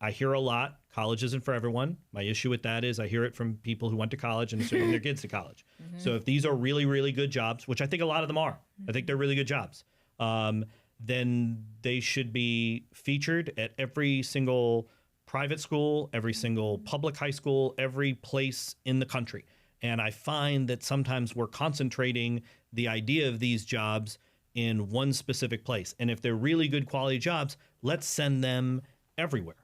I hear a lot, college isn't for everyone. My issue with that is I hear it from people who went to college and sending their kids to college. So if these are really, really good jobs, which I think a lot of them are, I think they're really good jobs, then they should be featured at every single private school, every single public high school, every place in the country. And I find that sometimes we're concentrating the idea of these jobs in one specific place. And if they're really good quality jobs, let's send them everywhere.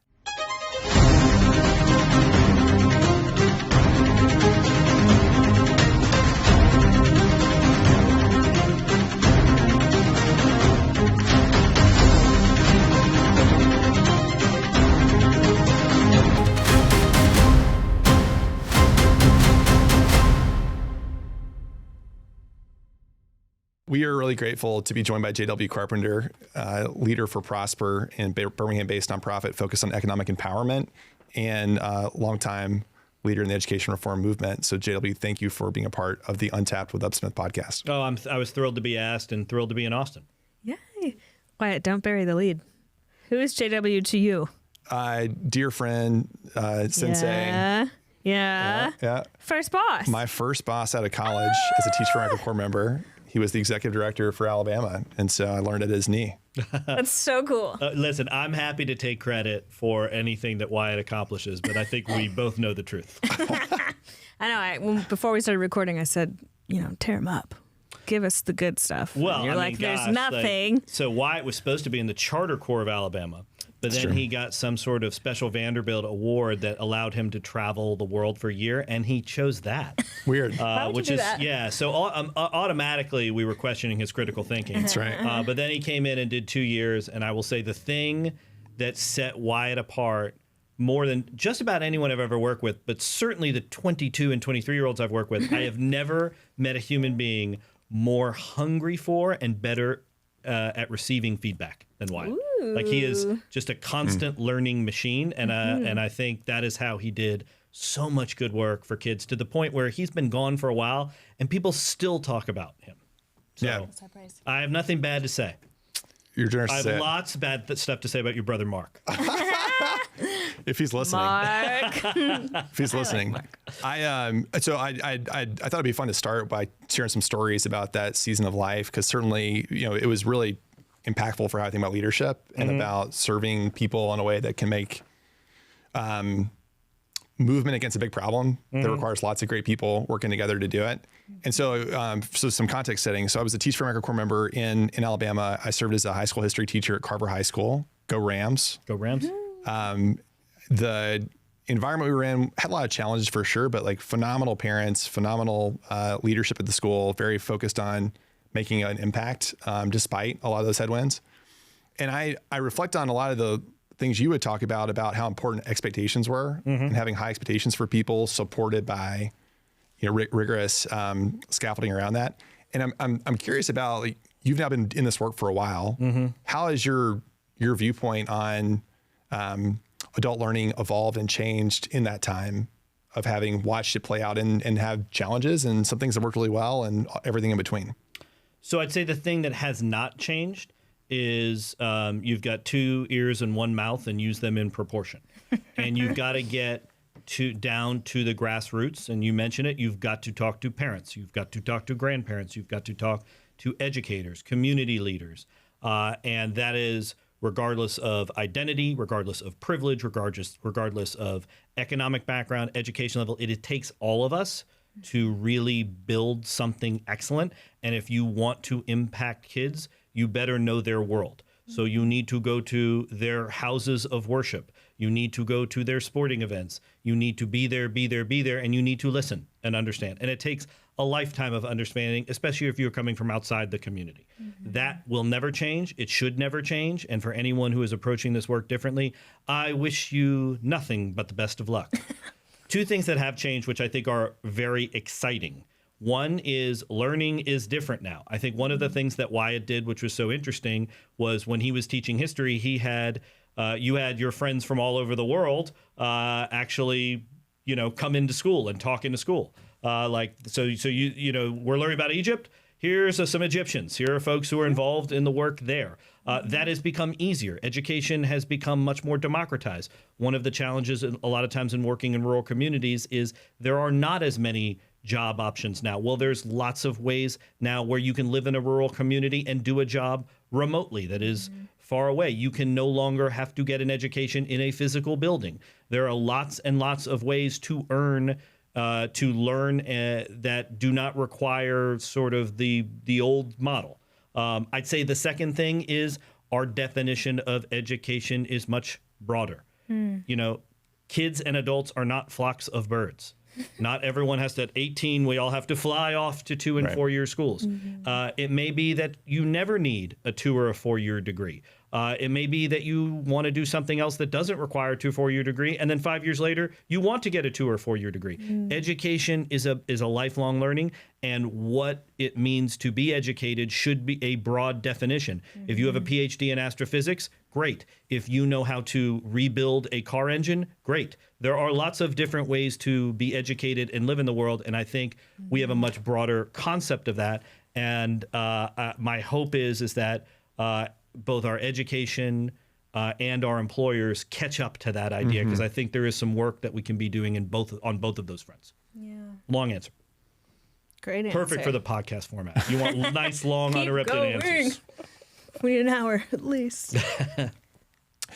We are really grateful to be joined by J.W. Carpenter, leader for Prosper and Birmingham-based nonprofit focused on economic empowerment and longtime leader in the education reform movement. So J.W., thank you for being a part of the Untapped with UpSmith podcast. Oh, I was thrilled to be asked and thrilled to be in Austin. Yay. Wyatt, don't bury the lead. Who is J.W. to you? Dear friend, sensei. Yeah. First boss. My first boss out of college as a Teach for America Corps member. He was the executive director for Alabama, and so I learned at his knee. That's so cool. Listen, I'm happy to take credit for anything that Wyatt accomplishes, but I think we both know the truth. I know. Before we started recording, I said, tear him up. Give us the good stuff. Well, and you're there's nothing. So Wyatt was supposed to be in the Charter Corps of Alabama, but then he got some sort of special Vanderbilt award that allowed him to travel the world for a year, and he chose that. Weird. How would you do that? Yeah. So automatically we were questioning his critical thinking. That's right. But then he came in and did 2 years, and I will say the thing that set Wyatt apart more than just about anyone I've ever worked with, but certainly the 22 and 23-year-olds I've worked with, I have never met a human being more hungry for and better at receiving feedback than Wyatt. Ooh. Like he is just a constant learning machine, and I think that is how he did so much good work for kids to the point where he's been gone for a while and people still talk about him. So I have nothing bad to say. You're generous I to say have lots of bad stuff to say about your brother Mark. If he's listening. Mark. If he's listening. I thought it'd be fun to start by sharing some stories about that season of life, because certainly, it was really impactful for how I think about leadership and about serving people in a way that can make movement against a big problem that requires lots of great people working together to do it. And so, some context setting. So I was a Teach for America Corps member in Alabama. I served as a high school history teacher at Carver High School. Go Rams. Go Rams. The environment we were in had a lot of challenges for sure, but phenomenal parents, phenomenal leadership at the school, very focused on making an impact despite a lot of those headwinds. And I reflect on a lot of the things you would talk about how important expectations were and having high expectations for people supported by rigorous scaffolding around that. And I'm curious about, you've now been in this work for a while. How has your viewpoint on adult learning evolved and changed in that time of having watched it play out and have challenges and some things that worked really well and everything in between? So I'd say the thing that has not changed is you've got 2 ears and 1 mouth and use them in proportion. And you've got to get down to the grassroots. And you mentioned it, you've got to talk to parents. You've got to talk to grandparents. You've got to talk to educators, community leaders. And that is regardless of identity, regardless of privilege, regardless of economic background, education level. It takes all of us to really build something excellent. And if you want to impact kids, you better know their world. So you need to go to their houses of worship. You need to go to their sporting events. You need to be there, and you need to listen and understand. And it takes a lifetime of understanding, especially if you're coming from outside the community. That will never change. It should never change. And for anyone who is approaching this work differently, I wish you nothing but the best of luck. 2 things that have changed, which I think are very exciting. One is learning is different now. I think one of the things that Wyatt did, which was so interesting, was when he was teaching history, he had you had your friends from all over the world actually, come into school and talk into school. So we're learning about Egypt. here's some Egyptians. Here are folks who are involved in the work there. That has become easier. Education has become much more democratized. One of the challenges a lot of times in working in rural communities is there are not as many job options now. Well, there's lots of ways now where you can live in a rural community and do a job remotely that is far away. You can no longer have to get an education in a physical building. There are lots and lots of ways to learn that do not require sort of the old model. I'd say the second thing is our definition of education is much broader. You know, kids and adults are not flocks of birds. Not everyone has to, at 18, we all have to fly off to 2 and 4 year schools. It may be that you never need a 2 or a 4 year degree. It may be that you want to do something else that doesn't require a 2 or 4 year degree, and then 5 years later, you want to get a 2 or 4 year degree. Education is a lifelong learning, and what it means to be educated should be a broad definition. If you have a PhD in astrophysics, great. If you know how to rebuild a car engine, great. There are lots of different ways to be educated and live in the world, and I think we have a much broader concept of that. And my hope is that both our education and our employers catch up to that idea, because I think there is some work that we can be doing on both of those fronts. Yeah. Long answer. Great answer. Perfect for the podcast format. You want nice, long, uninterrupted answers. We need an hour at least.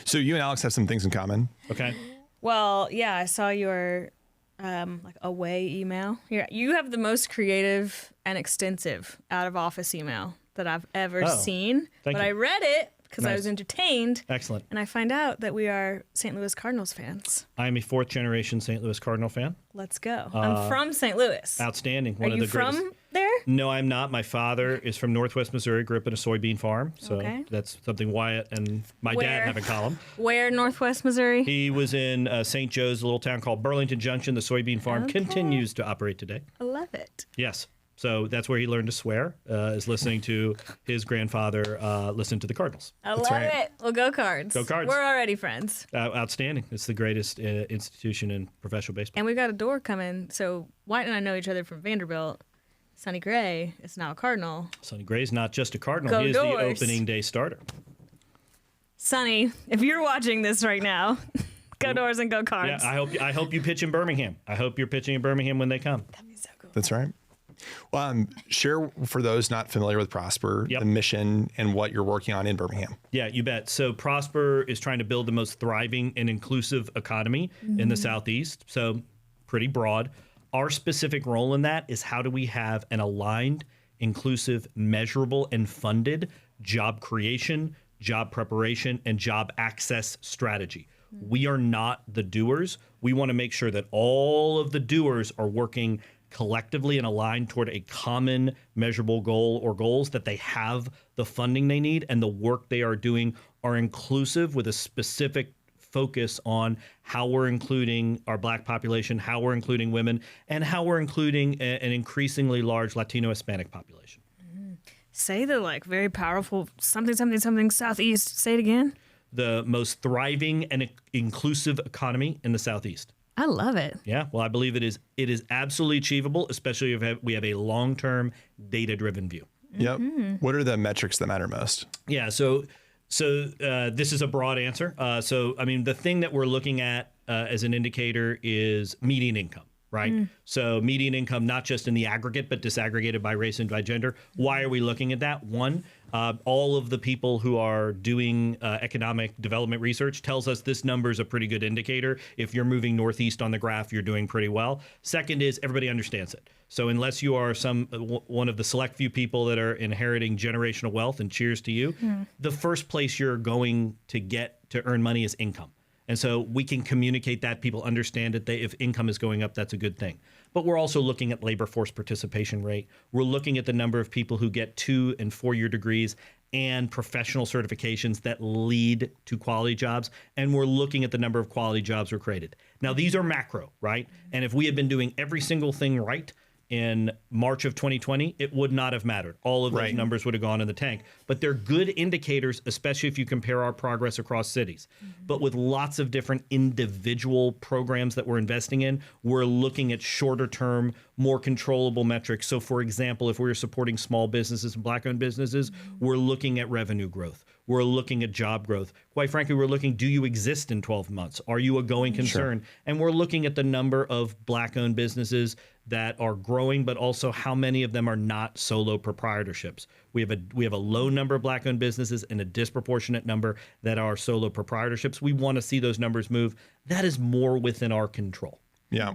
So you and Alex have some things in common. Okay. Well, yeah, I saw your like away email. You have the most creative and extensive out of office email that I've ever seen. Thank you. I read it because I Nice. was entertained. Excellent. And I find out that we are St. Louis Cardinals fans. I am a 4th generation St. Louis Cardinal fan. Let's go. I'm from St. Louis. Outstanding. Are you from there? No, I'm not. My father is from Northwest Missouri, grew up in a soybean farm. So that's something Wyatt and my dad have in common. Where, Northwest Missouri? He was in St. Joe's, a little town called Burlington Junction. The soybean farm continues to operate today. I love it. Yes. So that's where he learned to swear, is listening to his grandfather listen to the Cardinals. I love it. Well, go Cards. Go Cards. We're already friends. Outstanding. It's the greatest institution in professional baseball. And we've got a door coming. So Wyatt and I know each other from Vanderbilt. Sonny Gray is now a Cardinal. Sonny Gray's not just a Cardinal. Go He is Doors. the opening day starter. Sonny, if you're watching this right now, go Doors and go Cards. Yeah, I hope you pitch in Birmingham. I hope you're pitching in Birmingham when they come. That'd be so cool. That's right. Well, share for those not familiar with Prosper, the mission and what you're working on in Birmingham. Yeah, you bet. So Prosper is trying to build the most thriving and inclusive economy in the Southeast. So pretty broad. Our specific role in that is how do we have an aligned, inclusive, measurable, and funded job creation, job preparation, and job access strategy. We are not the doers. We want to make sure that all of the doers are working collectively and aligned toward a common measurable goal or goals, that they have the funding they need and the work they are doing are inclusive with a specific focus on how we're including our Black population, how we're including women, and how we're including an increasingly large Latino Hispanic population. Say the like very powerful something Southeast. Say it again. The most thriving and inclusive economy in the Southeast. I love it. Yeah, well, I believe it is absolutely achievable, especially if we have a long-term, data-driven view. Yep. What are the metrics that matter most? Yeah, so this is a broad answer. So, I mean, the thing that we're looking at as an indicator is median income, right? So median income, not just in the aggregate, but disaggregated by race and by gender. Why are we looking at that? One, all of the people who are doing economic development research tells us this number is a pretty good indicator. If you're moving northeast on the graph, you're doing pretty well. Second is everybody understands it. So unless you are one of the select few people that are inheriting generational wealth, and cheers to you, the first place you're going to get to earn money is income. And so we can communicate that. People understand it. If income is going up, that's a good thing. But we're also looking at labor force participation rate. We're looking at the number of people who get 2 and 4 year degrees and professional certifications that lead to quality jobs. And we're looking at the number of quality jobs were created. Now, these are macro, right? And if we had been doing every single thing right, in March of 2020, it would not have mattered. All of those numbers would have gone in the tank. But they're good indicators, especially if you compare our progress across cities. But with lots of different individual programs that we're investing in, we're looking at shorter term, more controllable metrics. So for example, if we're supporting small businesses and Black-owned businesses, we're looking at revenue growth. We're looking at job growth. Quite frankly, we're looking, do you exist in 12 months? Are you a going concern? And we're looking at the number of Black-owned businesses that are growing, but also how many of them are not solo proprietorships. We have a low number of Black-owned businesses and a disproportionate number that are solo proprietorships. We want to see those numbers move. That is more within our control. Yeah.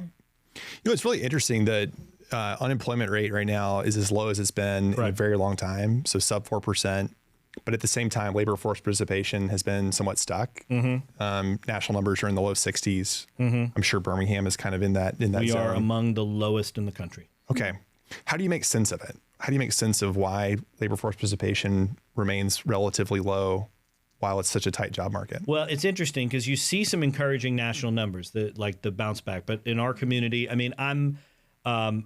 It's really interesting that unemployment rate right now is as low as it's been in a very long time. So sub 4%. But at the same time, labor force participation has been somewhat stuck. National numbers are in the low 60s. I'm sure Birmingham is kind of in that zone. We are among the lowest in the country. Okay. How do you make sense of it? How do you make sense of why labor force participation remains relatively low while it's such a tight job market? Well, it's interesting because you see some encouraging national numbers, like the bounce back. But in our community, I mean, I'm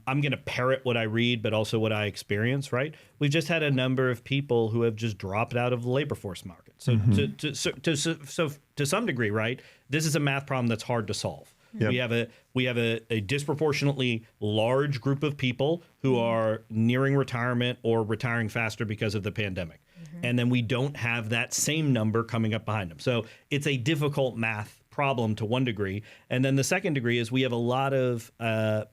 going to parrot what I read, but also what I experience, right? We've just had a number of people who have just dropped out of the labor force market. So to some degree, right, this is a math problem that's hard to solve. Yep. We have a disproportionately large group of people who are nearing retirement or retiring faster because of the pandemic. And then we don't have that same number coming up behind them. So it's a difficult math problem to one degree. And then the second degree is we have a lot of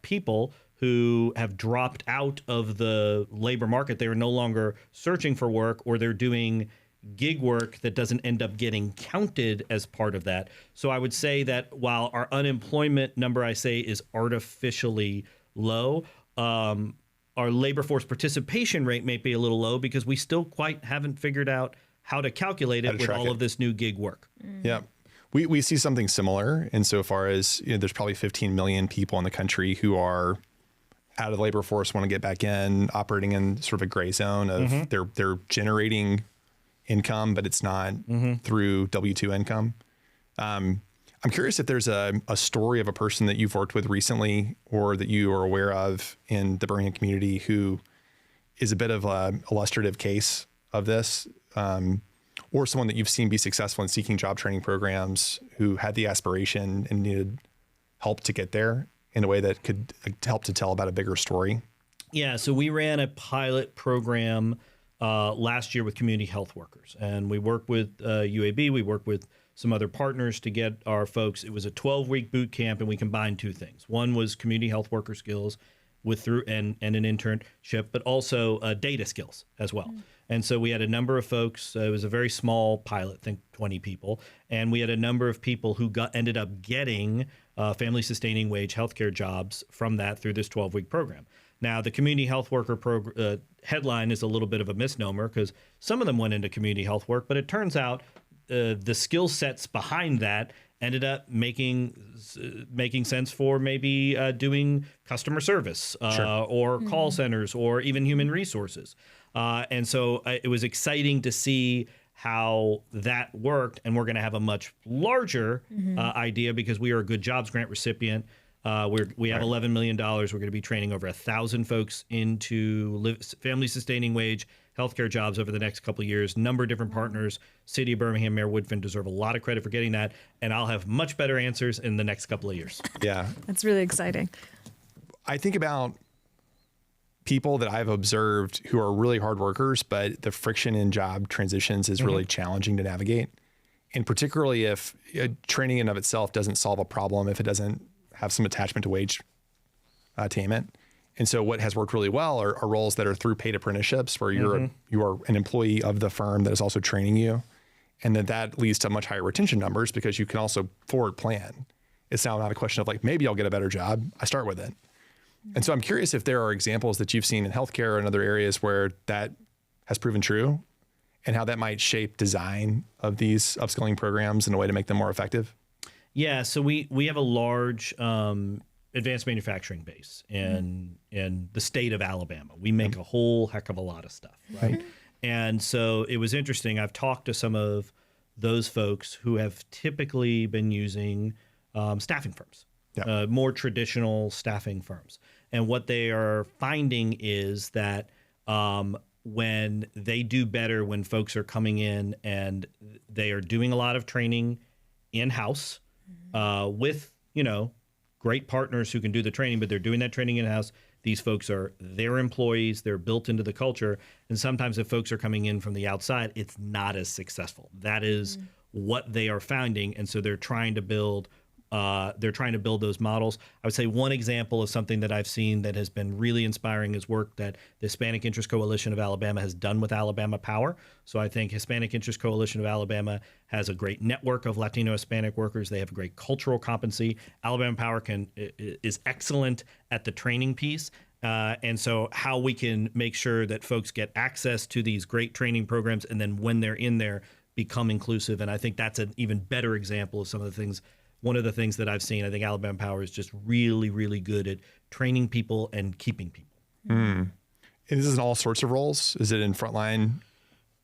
people who have dropped out of the labor market. They are no longer searching for work, or they're doing gig work that doesn't end up getting counted as part of that. So I would say that while our unemployment number, I say, is artificially low, our labor force participation rate may be a little low because we still quite haven't figured out how to calculate it with all of this new gig work. Yeah. We see something similar insofar as there's probably 15 million people in the country who are out of the labor force, want to get back in, operating in sort of a gray zone of they're generating income, but it's not through W-2 income. I'm curious if there's a story of a person that you've worked with recently or that you are aware of in the Birmingham community who is a bit of an illustrative case of this, or someone that you've seen be successful in seeking job training programs who had the aspiration and needed help to get there in a way that could help to tell about a bigger story. Yeah, so we ran a pilot program last year with community health workers, and we worked with UAB, we worked with some other partners to get our folks. It was a 12-week boot camp, and we combined two things. One was community health worker skills and an internship, but also data skills as well. And so we had a number of folks. It was a very small pilot, I think 20 people, and we had a number of people who ended up getting family-sustaining wage healthcare jobs from that through this 12-week program. Now, the community health worker headline is a little bit of a misnomer because some of them went into community health work, but it turns out the skill sets behind that ended up making sense for maybe doing customer service or call centers or even human resources. And so it was exciting to see how that worked. And we're going to have a much larger idea because we are a Good Jobs Grant recipient. We have $11 million. We're going to be training over 1,000 folks into family-sustaining wage healthcare jobs over the next couple of years. Number of different partners. City of Birmingham, Mayor Woodfin deserve a lot of credit for getting that, and I'll have much better answers in the next couple of years. Yeah, that's really exciting. I think about people that I've observed who are really hard workers, but the friction in job transitions is really challenging to navigate, and particularly if training in of itself doesn't solve a problem, if it doesn't have some attachment to wage attainment. And so what has worked really well are roles that are through paid apprenticeships where you are an employee of the firm that is also training you. And that leads to much higher retention numbers because you can also forward plan. It's now not a question of like, maybe I'll get a better job. I start with it. And so I'm curious if there are examples that you've seen in healthcare and other areas where that has proven true and how that might shape design of these upskilling programs in a way to make them more effective. Yeah, so we have a large advanced manufacturing base in the state of Alabama. We make a whole heck of a lot of stuff, right? And so it was interesting. I've talked to some of those folks who have typically been using staffing firms, more traditional staffing firms. And what they are finding is that when they do better, when folks are coming in and they are doing a lot of training in-house with, great partners who can do the training, but they're doing that training in-house. These folks are their employees. They're built into the culture. And sometimes if folks are coming in from the outside, it's not as successful. That is what they are finding. And so they're trying to build those models. I would say one example of something that I've seen that has been really inspiring is work that the Hispanic Interest Coalition of Alabama has done with Alabama Power. So I think Hispanic Interest Coalition of Alabama has a great network of Latino Hispanic workers. They have a great cultural competency. Alabama Power is excellent at the training piece. And so how we can make sure that folks get access to these great training programs and then when they're in there, become inclusive. And I think that's an even better example of some of the things. One of the things that I've seen, I think Alabama Power is just really, really good at training people and keeping people. And this is in all sorts of roles? Is it in frontline?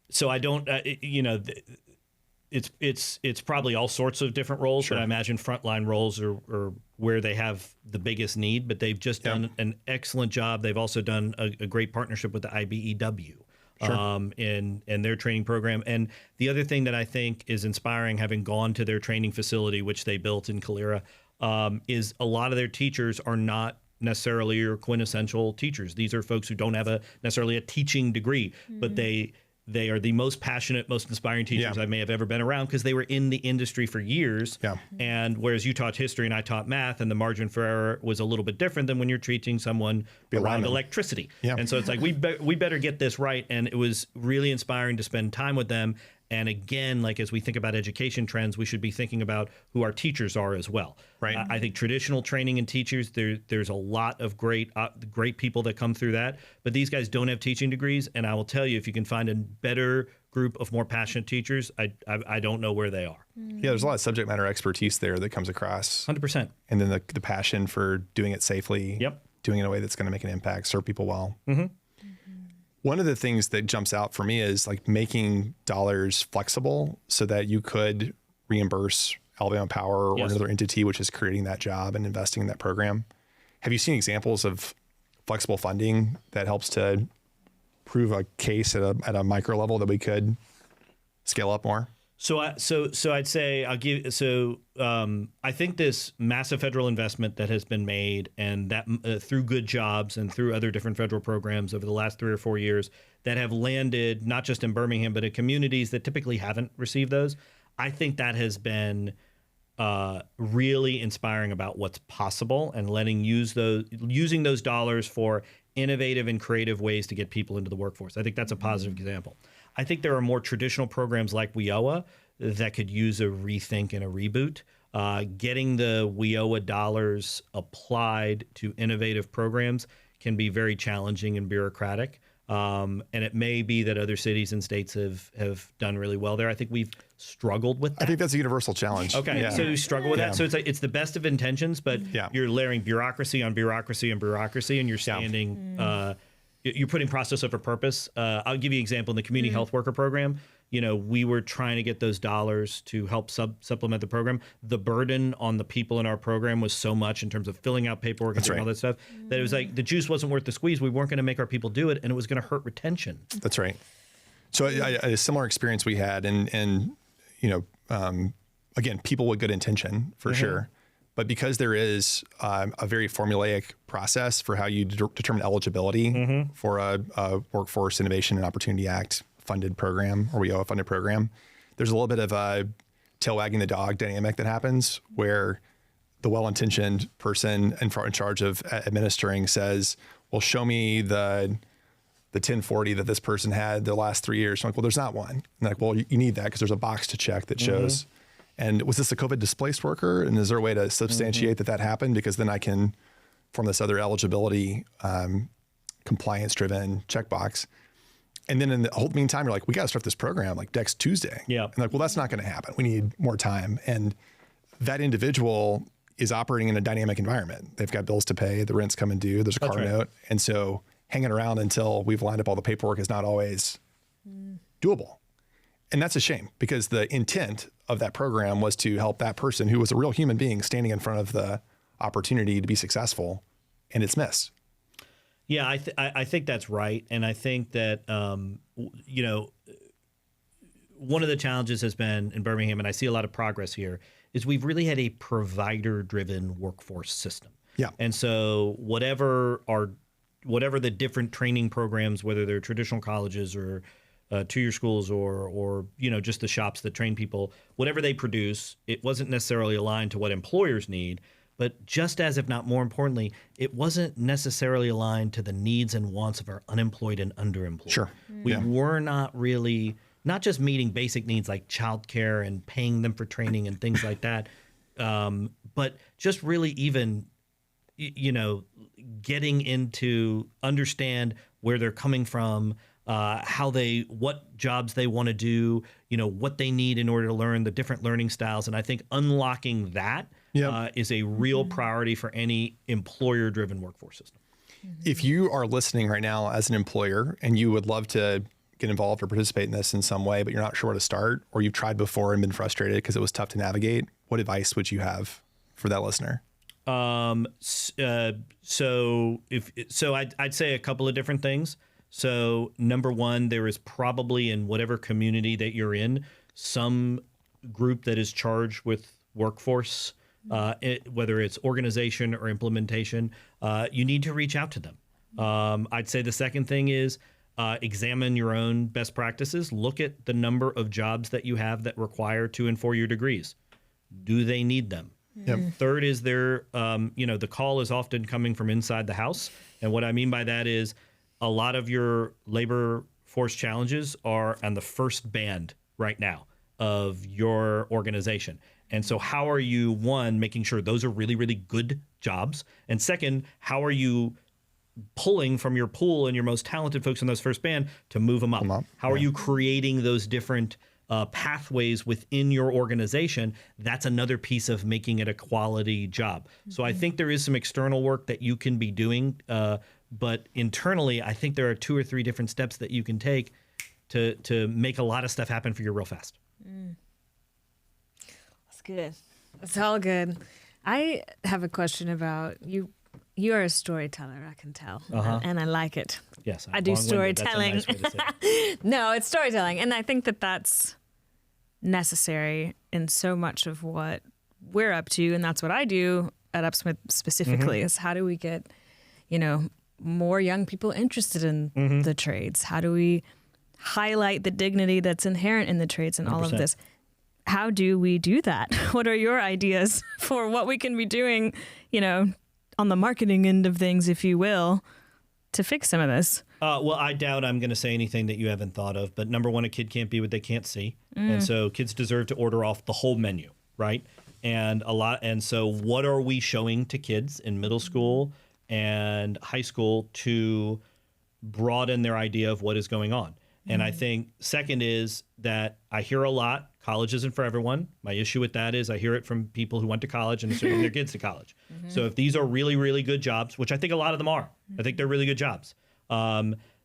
So I don't, it's probably all sorts of different roles, but I imagine frontline roles are where they have the biggest need, but they've just done an excellent job. They've also done a great partnership with the IBEW. In their training program. And the other thing that I think is inspiring, having gone to their training facility, which they built in Calera, is a lot of their teachers are not necessarily your quintessential teachers. These are folks who don't have necessarily a teaching degree, but they are the most passionate, most inspiring teachers I may have ever been around because they were in the industry for years. And whereas you taught history and I taught math, and the margin for error was a little bit different than when you're teaching someone around electricity. And so it's like, we better get this right. And it was really inspiring to spend time with them. And again, like as we think about education trends, we should be thinking about who our teachers are as well. I think traditional training and teachers, there's a lot of great people that come through that, but these guys don't have teaching degrees. And I will tell you, if you can find a better group of more passionate teachers, I don't know where they are. Yeah, there's a lot of subject matter expertise there that comes across. 100%. And then the passion for doing it safely, doing it in a way that's going to make an impact, serve people well. One of the things that jumps out for me is like making dollars flexible so that you could reimburse Alabama Power or another entity which is creating that job and investing in that program. Have you seen examples of flexible funding that helps to prove a case at a micro level that we could scale up more? So I'd say I think this massive federal investment that has been made, and that through good jobs and through other different federal programs over the last 3 or 4 years that have landed not just in Birmingham but in communities that typically haven't received those, I think that has been really inspiring about what's possible and using those dollars for innovative and creative ways to get people into the workforce. I think that's a positive example. I think there are more traditional programs like WIOA that could use a rethink and a reboot. Getting the WIOA dollars applied to innovative programs can be very challenging and bureaucratic. And it may be that other cities and states have done really well there. I think we've struggled with that. I think that's a universal challenge. Okay, so you struggle with that. So it's the best of intentions, but you're layering bureaucracy on bureaucracy on bureaucracy, and you're standing... You're putting process over purpose. I'll give you an example. In the community health worker program, we were trying to get those dollars to help supplement the program. The burden on the people in our program was so much in terms of filling out paperwork and doing all that stuff that it was like the juice wasn't worth the squeeze. We weren't going to make our people do it, and it was going to hurt retention. That's right. So a similar experience we had, and again, people with good intention for sure. But because there is a very formulaic process for how you determine eligibility for a Workforce Innovation and Opportunity Act funded program or WIOA funded program, there's a little bit of a tail wagging the dog dynamic that happens where the well-intentioned person in charge of administering says, well, show me the 1040 that this person had the last 3 years. So I'm like, well, there's not one. And they're like, well, you need that because there's a box to check that shows. And was this a COVID displaced worker? And is there a way to substantiate that happened? Because then I can form this other eligibility, compliance driven checkbox. And then in the whole meantime, you're like, we got to start this program like next Tuesday. And like, well, that's not going to happen. We need more time. And that individual is operating in a dynamic environment. They've got bills to pay, the rent's coming due, there's a car note. And so hanging around until we've lined up all the paperwork is not always doable. And that's a shame because the intent of that program was to help that person who was a real human being standing in front of the opportunity to be successful, and it's missed. Yeah, I think that's right. And I think that, you know, one of the challenges has been in Birmingham, and I see a lot of progress here, is we've really had a provider-driven workforce system. Yeah. And so whatever the different training programs, whether they're traditional colleges or two-year schools or you know, just the shops that train people, whatever they produce, it wasn't necessarily aligned to what employers need. But just as, if not more importantly, it wasn't necessarily aligned to the needs and wants of our unemployed and underemployed. Sure. We were not really, not just meeting basic needs like childcare and paying them for training and things like that, but just really even, you know, getting into understand where they're coming from, what jobs they want to do, you know, what they need in order to learn, the different learning styles. And I think unlocking that is a real priority for any employer-driven workforce system. If you are listening right now as an employer and you would love to get involved or participate in this in some way, but you're not sure where to start, or you've tried before and been frustrated because it was tough to navigate, what advice would you have for that listener? I'd say a couple of different things. So number one, there is probably in whatever community that you're in, some group that is charged with workforce, whether it's organization or implementation. You need to reach out to them. I'd say the second thing is examine your own best practices. Look at the number of jobs that you have that require 2 and 4 year degrees. Do they need them? Yep. Third is the call is often coming from inside the house. And what I mean by that is a lot of your labor force challenges are on the first band right now of your organization. And so how are you, one, making sure those are really, really good jobs? And second, how are you pulling from your pool and your most talented folks in those first band to move them up? How are you creating those different pathways within your organization? That's another piece of making it a quality job. So I think there is some external work that you can be doing, but internally, I think there are 2 or 3 different steps that you can take to make a lot of stuff happen for you real fast. That's good. It's all good. I have a question about you. You are a storyteller, I can tell, and I like it. Yes, I do storytelling. That's a nice way to say it. No, it's storytelling, and I think that that's necessary in so much of what we're up to, and that's what I do at UpSmith specifically. Is how do we get, you know, more young people interested in the trades? How do we highlight the dignity that's inherent in the trades and all of this? How do we do that? What are your ideas for what we can be doing, you know, on the marketing end of things, if you will, to fix some of this? Well, I doubt I'm going to say anything that you haven't thought of. But number one, a kid can't be what they can't see. And so kids deserve to order off the whole menu, right? And so what are we showing to kids in middle school and high school to broaden their idea of what is going on? And I think second is that I hear a lot, college isn't for everyone. My issue with that is I hear it from people who went to college and are sending their kids to college. So if these are really, really good jobs, which I think a lot of them are, I think they're really good jobs,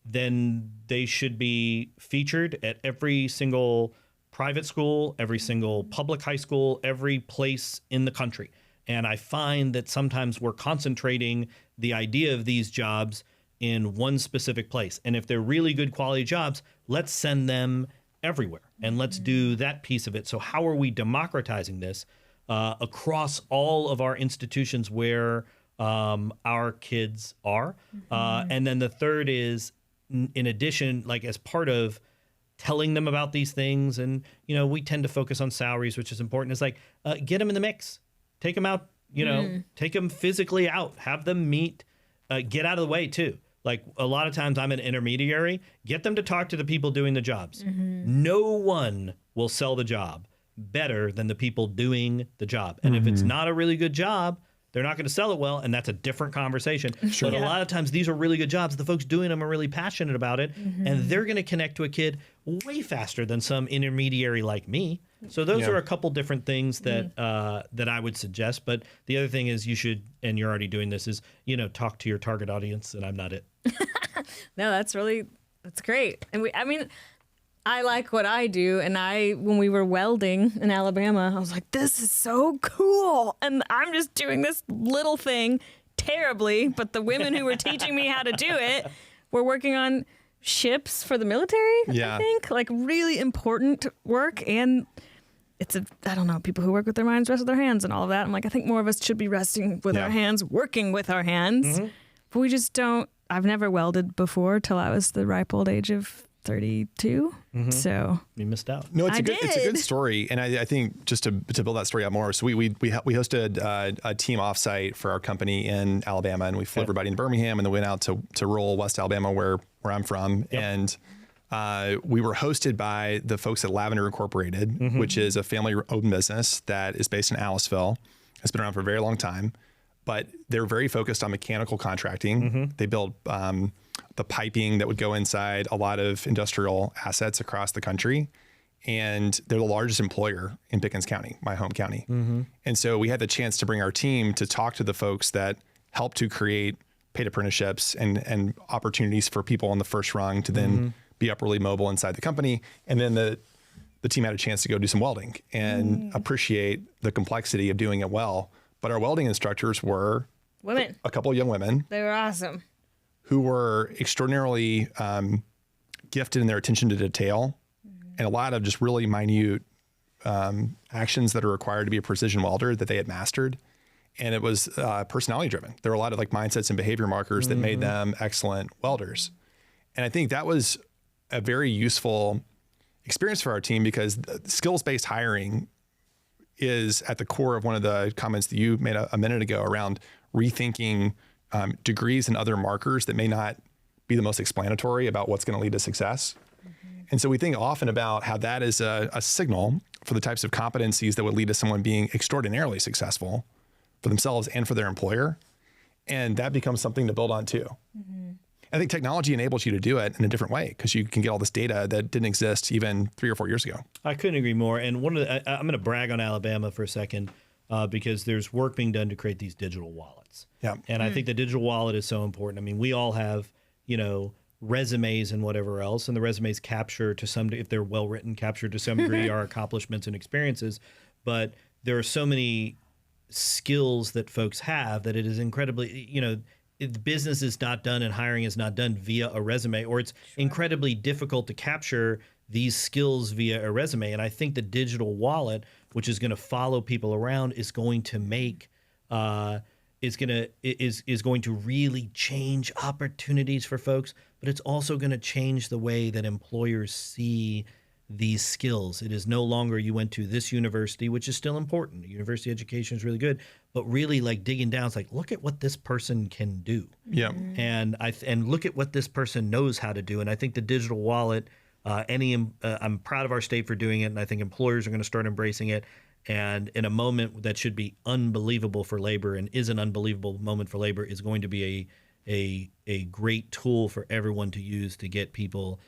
then they should be featured at every single private school, every single public high school, every place in the country. And I find that sometimes we're concentrating the idea of these jobs in one specific place. And if they're really good quality jobs, let's send them everywhere and let's do that piece of it. So how are we democratizing this across all of our institutions where our kids are? And then the third is, in addition, like as part of telling them about these things, and, you know, we tend to focus on salaries, which is important. It's like, get them in the mix, take them out, you know, take them physically out, have them meet, get out of the way too. Like a lot of times I'm an intermediary, get them to talk to the people doing the jobs. No one will sell the job better than the people doing the job. And if it's not a really good job, they're not going to sell it well, and that's a different conversation. But a lot of times these are really good jobs. The folks doing them are really passionate about it, and they're going to connect to a kid way faster than some intermediary like me. So those are a couple different things that that I would suggest. But the other thing is you should, and you're already doing this, is, you know, talk to your target audience, and I'm not it. No, that's great. And I like what I do, and when we were welding in Alabama, I was like, this is so cool. And I'm just doing this little thing terribly, but the women who were teaching me how to do it were working on ships for the military, I think. Like really important work. And I don't know, people who work with their minds rest with their hands and all of that. I'm like, I think more of us should be resting with our hands, working with our hands. But we just don't. I've never welded before till I was the ripe old age of 32. So you missed out. No, it's a good story, and I think just to build that story out more. So we hosted a team offsite for our company in Alabama, and we flew everybody in Birmingham, and then went out to rural West Alabama where I'm from, and we were hosted by the folks at Lavender Incorporated, which is a family-owned business that is based in Aliceville. It's been around for a very long time, but they're very focused on mechanical contracting. They build the piping that would go inside a lot of industrial assets across the country. And they're the largest employer in Pickens County, my home county. And so we had the chance to bring our team to talk to the folks that help to create paid apprenticeships and opportunities for people on the first rung to then be upwardly mobile inside the company. And then the team had a chance to go do some welding and appreciate the complexity of doing it well. But our welding instructors were women, a couple of young women. They were awesome. Who were extraordinarily gifted in their attention to detail and a lot of just really minute actions that are required to be a precision welder that they had mastered. And it was personality driven. There were a lot of like mindsets and behavior markers that made them excellent welders. And I think that was a very useful experience for our team because skills-based hiring is at the core of one of the comments that you made a minute ago around rethinking degrees and other markers that may not be the most explanatory about what's going to lead to success. And so we think often about how that is a signal for the types of competencies that would lead to someone being extraordinarily successful for themselves and for their employer. And that becomes something to build on too. I think technology enables you to do it in a different way because you can get all this data that didn't exist even 3 or 4 years ago. I couldn't agree more. And I'm going to brag on Alabama for a second because there's work being done to create these digital wallets. And I think the digital wallet is so important. I mean, we all have, resumes and whatever else, and the resumes capture to some, if they're well written, capture to some degree our accomplishments and experiences. But there are so many skills that folks have that it is incredibly, business is not done and hiring is not done via a resume, or it's incredibly difficult to capture these skills via a resume. And I think the digital wallet, which is going to follow people around, is going to make is going to really change opportunities for folks, but it's also going to change the way that employers see these skills. It is no longer you went to this university, which is still important. University education is really good, but really like digging down, it's like, look at what this person can do. And look at what this person knows how to do. And I think the digital wallet, I'm proud of our state for doing it, and I think employers are going to start embracing it. And in a moment that should be unbelievable for labor and is an unbelievable moment for labor, is going to be a great tool for everyone to use to get people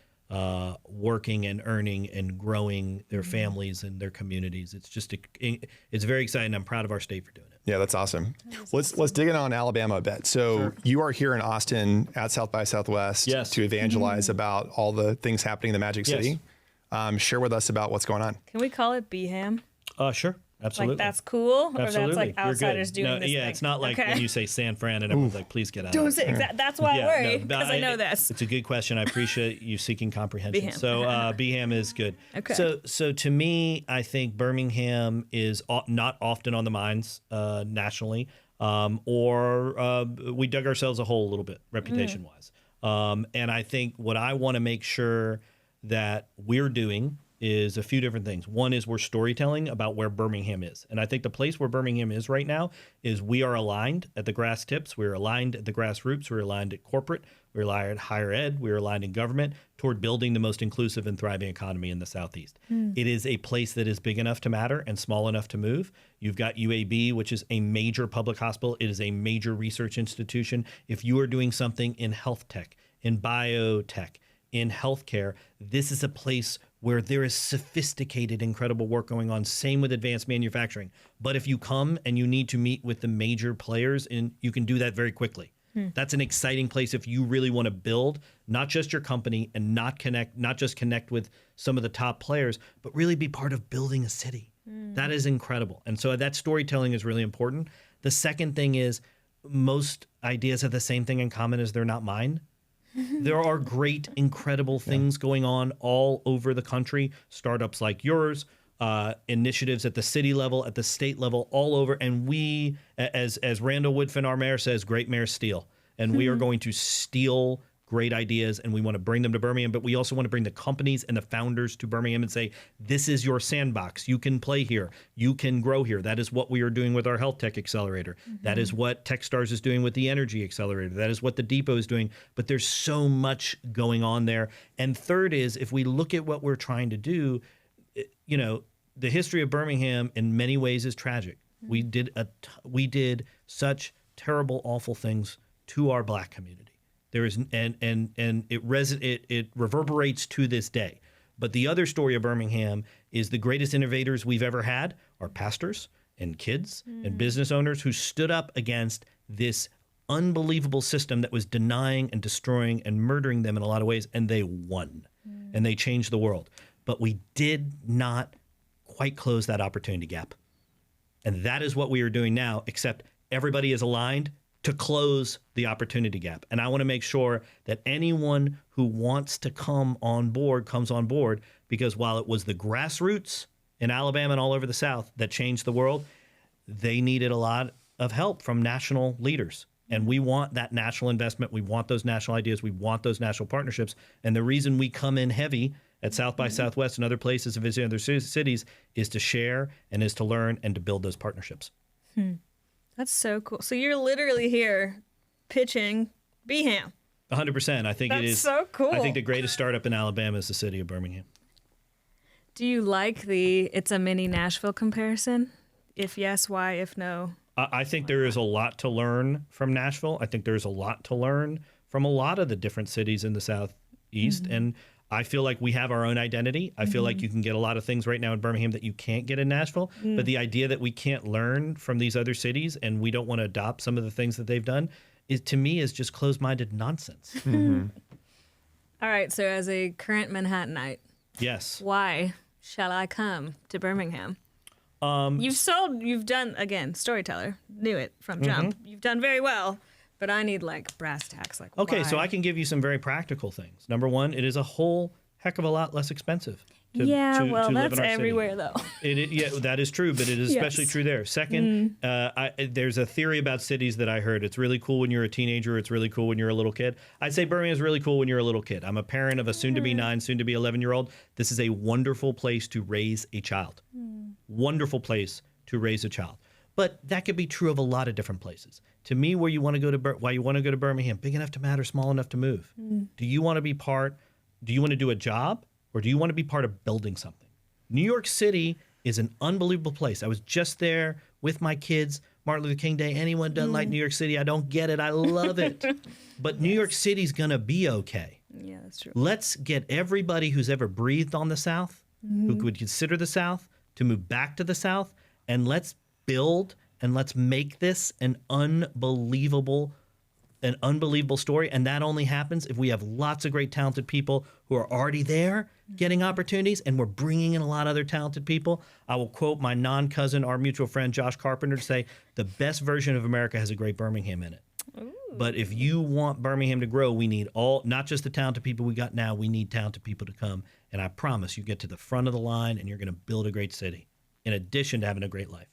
working and earning and growing their families and their communities. It's just it's very exciting. I'm proud of our state for doing it. Yeah, that's awesome. Let's dig in on Alabama a bit. So you are here in Austin at South by Southwest to evangelize about all the things happening in the Magic City. Share with us about what's going on. Can we call it BHAM? Sure. Absolutely. Like that's cool? Absolutely. Or that's like outsiders doing this thing? It's not like when you say San Fran and everyone's like, please get out of it. That's why I worry, because I know this. It's a good question. I appreciate you seeking comprehension. BHAM. So BHAM is good. Okay. So to me, I think Birmingham is not often on the minds nationally, or we dug ourselves a hole a little bit reputation-wise. And I think what I want to make sure that we're doing is a few different things. One is we're storytelling about where Birmingham is. And I think the place where Birmingham is right now is we are aligned at the grass tips. We're aligned at the grassroots. We're aligned at corporate. We're aligned at higher ed. We're aligned in government toward building the most inclusive and thriving economy in the Southeast. It is a place that is big enough to matter and small enough to move. You've got UAB, which is a major public hospital. It is a major research institution. If you are doing something in health tech, in biotech, in healthcare, this is a place where there is sophisticated, incredible work going on. Same with advanced manufacturing. But if you come and you need to meet with the major players, you can do that very quickly. That's an exciting place if you really want to build not just your company and not just connect with some of the top players, but really be part of building a city. That is incredible. And so that storytelling is really important. The second thing is most ideas have the same thing in common as they're not mine. There are great, incredible things going on all over the country. Startups like yours, initiatives at the city level, at the state level, all over. And we, as Randall Woodfin, our mayor, says, great mayors steal. And we are going to steal great ideas, and we want to bring them to Birmingham, but we also want to bring the companies and the founders to Birmingham and say, this is your sandbox. You can play here. You can grow here. That is what we are doing with our Health Tech Accelerator. That is what Techstars is doing with the Energy Accelerator. That is what the Depot is doing. But there's so much going on there. And third is, if we look at what we're trying to do, you know, the history of Birmingham in many ways is tragic. We did such terrible, awful things to our Black community. There is and it reverberates to this day. But the other story of Birmingham is the greatest innovators we've ever had are pastors and kids and business owners who stood up against this unbelievable system that was denying and destroying and murdering them in a lot of ways, and they won. And they changed the world. But we did not quite close that opportunity gap. And that is what we are doing now, except everybody is aligned to close the opportunity gap. And I want to make sure that anyone who wants to come on board comes on board, because while it was the grassroots in Alabama and all over the South that changed the world, they needed a lot of help from national leaders. And we want that national investment. We want those national ideas. We want those national partnerships. And the reason we come in heavy at South by Southwest and other places and visit other cities is to share and is to learn and to build those partnerships. That's so cool. So you're literally here pitching Birmingham. 100%. I think it is so cool. I think the greatest startup in Alabama is the city of Birmingham. Do you like it's a mini Nashville comparison? If yes, why? If no? I think there is a lot to learn from Nashville. I think there's a lot to learn from a lot of the different cities in the Southeast. And I feel like we have our own identity. I feel like you can get a lot of things right now in Birmingham that you can't get in Nashville. But the idea that we can't learn from these other cities and we don't want to adopt some of the things that they've done is, to me, is just closed-minded nonsense. All right. So as a current Manhattanite, Yes. why shall I come to Birmingham? You've done, again, storyteller, knew it from jump. You've done very well. But I need like brass tacks. Like, Okay, why? so I can give you some very practical things. Number one, it is a whole heck of a lot less expensive to live in our that's city. everywhere though. Yeah, that is true, but it is especially true there. Second, there's a theory about cities that I heard. It's really cool when you're a teenager. It's really cool when you're a little kid. I'd say Birmingham is really cool when you're a little kid. I'm a parent of a soon-to-be 9, soon-to-be 11-year-old. This is a wonderful place to raise a child. Wonderful place to raise a child. But that could be true of a lot of different places. To me, why you want to go to Birmingham, big enough to matter, small enough to move. Do you want to be do you want to do a job, or do you want to be part of building something? New York City is an unbelievable place. I was just there with my kids, Martin Luther King Day. Anyone doesn't like New York City? I don't get it. I love it. But New York City's going to be okay. Yeah, that's true. Let's get everybody who's ever breathed on the South, who would consider the South, to move back to the South, and let's build and let's make this an unbelievable story. And that only happens if we have lots of great talented people who are already there getting opportunities, and we're bringing in a lot of other talented people. I will quote my non-cousin, our mutual friend, Josh Carpenter, to say, the best version of America has a great Birmingham in it. Ooh. But if you want Birmingham to grow, we need not just the talented people we got now, we need talented people to come. And I promise you get to the front of the line and you're going to build a great city, in addition to having a great life.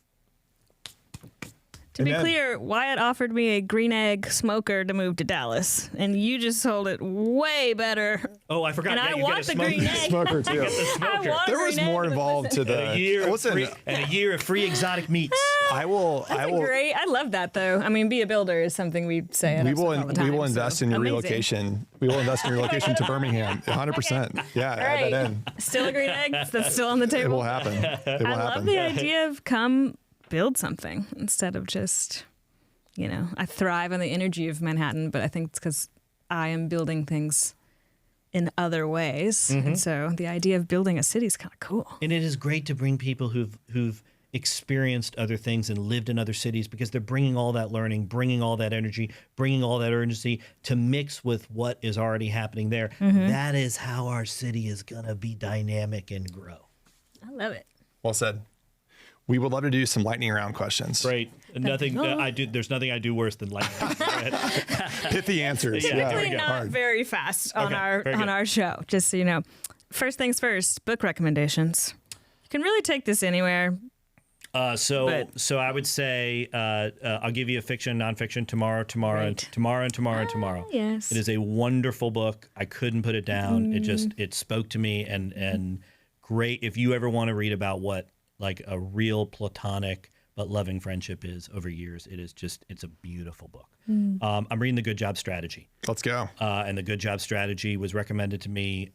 To be clear, Wyatt offered me a green egg smoker to move to Dallas, and you just sold it way better. Oh, I forgot. And I want the green egg. Smoker too. There was more involved to the a year of free exotic meats. I will. Great. I love that though. I mean, be a builder is something we say. We will invest in your relocation. We will invest in your relocation to Birmingham. 100%. Yeah, add that in. Still a green egg. That's still on the table. It will happen. I love the idea of come build something instead of just, I thrive on the energy of Manhattan, but I think it's because I am building things in other ways. And so the idea of building a city is kind of cool. And it is great to bring people who've experienced other things and lived in other cities, because they're bringing all that learning, bringing all that energy, bringing all that urgency to mix with what is already happening there. That is how our city is going to be dynamic and grow. I love it. Well said. We would love to do some lightning round questions. Great. Nothing I do. There's nothing I do worse than lightning. Pithy answers. Typically not very fast on our show, just so you know. First things first, book recommendations. You can really take this anywhere. So I would say I'll give you a fiction, nonfiction tomorrow. Yes. It is a wonderful book. I couldn't put it down. It spoke to me and great. If you ever want to read about what like a real platonic but loving friendship is over years, it's a beautiful book. I'm reading The Good Job Strategy. Let's go. And The Good Job Strategy was recommended to me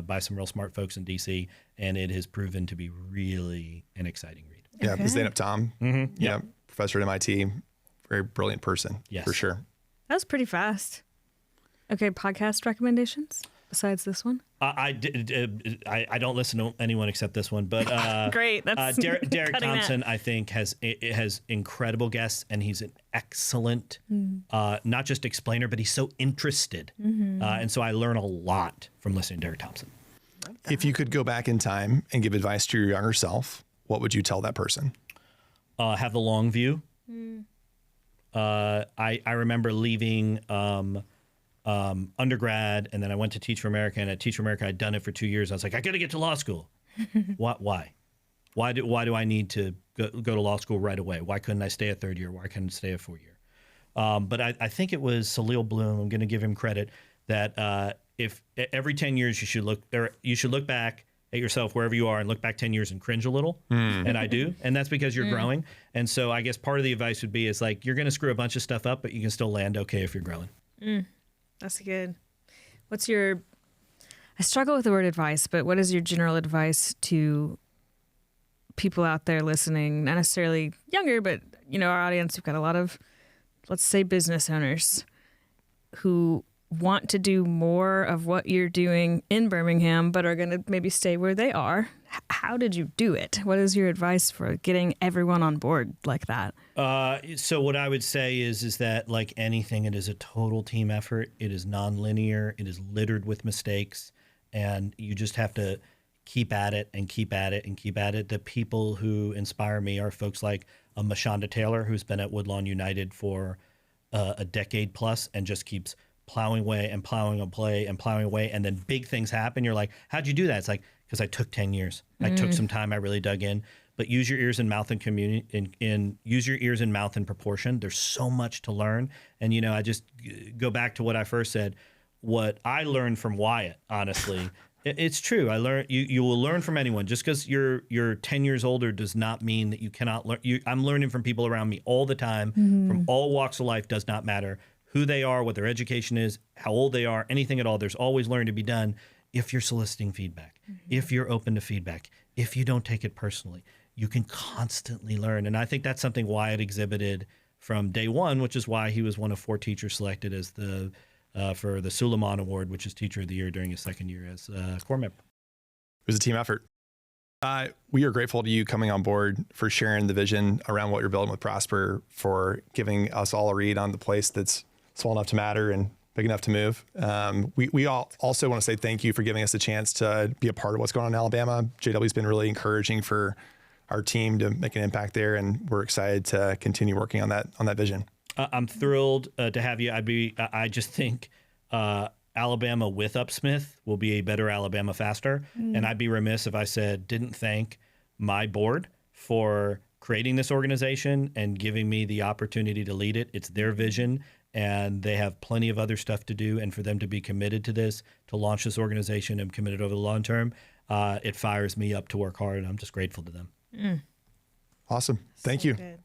by some real smart folks in DC, and it has proven to be really an exciting read. Yeah, his name Tom. Mm-hmm. Yeah, professor at MIT, very brilliant person. Yes, for sure. That was pretty fast. Okay, podcast recommendations besides this one. I don't listen to anyone except this one, but great. That's Derek Thompson. I think has incredible guests, and he's an excellent, not just explainer, but he's so interested, and so I learn a lot from listening to Derek Thompson. If you could go back in time and give advice to your younger self, what would you tell that person? Have the long view. I remember leaving undergrad, and then I went to Teach for America, and at Teach for America, I'd done it for 2 years. I was like, I got to get to law school. Why? Why do I need to go to law school right away? Why couldn't I stay a third year? Why couldn't I stay a 4 year? But I think it was Salil Bloom. I'm going to give him credit that if every 10 years you should look back at yourself wherever you are and look back 10 years and cringe a little. And I do. And that's because you're growing. And so I guess part of the advice would be is like, you're going to screw a bunch of stuff up, but you can still land okay if you're growing. That's good. I struggle with the word advice, but what is your general advice to people out there listening, not necessarily younger, but our audience, we've got a lot of, let's say, business owners who want to do more of what you're doing in Birmingham, but are going to maybe stay where they are. How did you do it? What is your advice for getting everyone on board like that? So what I would say is that like anything, it is a total team effort. It is nonlinear. It is littered with mistakes, and you just have to keep at it and keep at it and keep at it. The people who inspire me are folks like Mashonda Taylor, who's been at Woodlawn United for a decade plus and just keeps plowing away and plowing away, and then big things happen. You're like, how'd you do that? It's like, because I took 10 years. I took some time. I really dug in. But use your ears and mouth use your ears and mouth in proportion. There's so much to learn. And I just go back to what I first said. What I learned from Wyatt, honestly, it's true. You will learn from anyone. Just because you're 10 years older does not mean that you cannot learn. I'm learning from people around me all the time, from all walks of life. Does not matter who they are, what their education is, how old they are, anything at all. There's always learning to be done if you're soliciting feedback, if you're open to feedback, if you don't take it personally. You can constantly learn. And I think that's something Wyatt exhibited from day one, which is why he was one of 4 teachers selected as for the Suleiman Award, which is Teacher of the Year during his second year as a core member. It was a team effort. We are grateful to you coming on board, for sharing the vision around what you're building with Prosper, for giving us all a read on the place that's small enough to matter and big enough to move. We all also want to say thank you for giving us a chance to be a part of what's going on in Alabama. JW's been really encouraging for our team to make an impact there, and we're excited to continue working on that vision. I'm thrilled to have you. I just think Alabama with UpSmith will be a better Alabama faster. And I'd be remiss if I didn't thank my board for creating this organization and giving me the opportunity to lead it. It's their vision, and they have plenty of other stuff to do. And for them to be committed to this, to launch this organization and committed over the long term, it fires me up to work hard, and I'm just grateful to them. Awesome. Thank you. Good.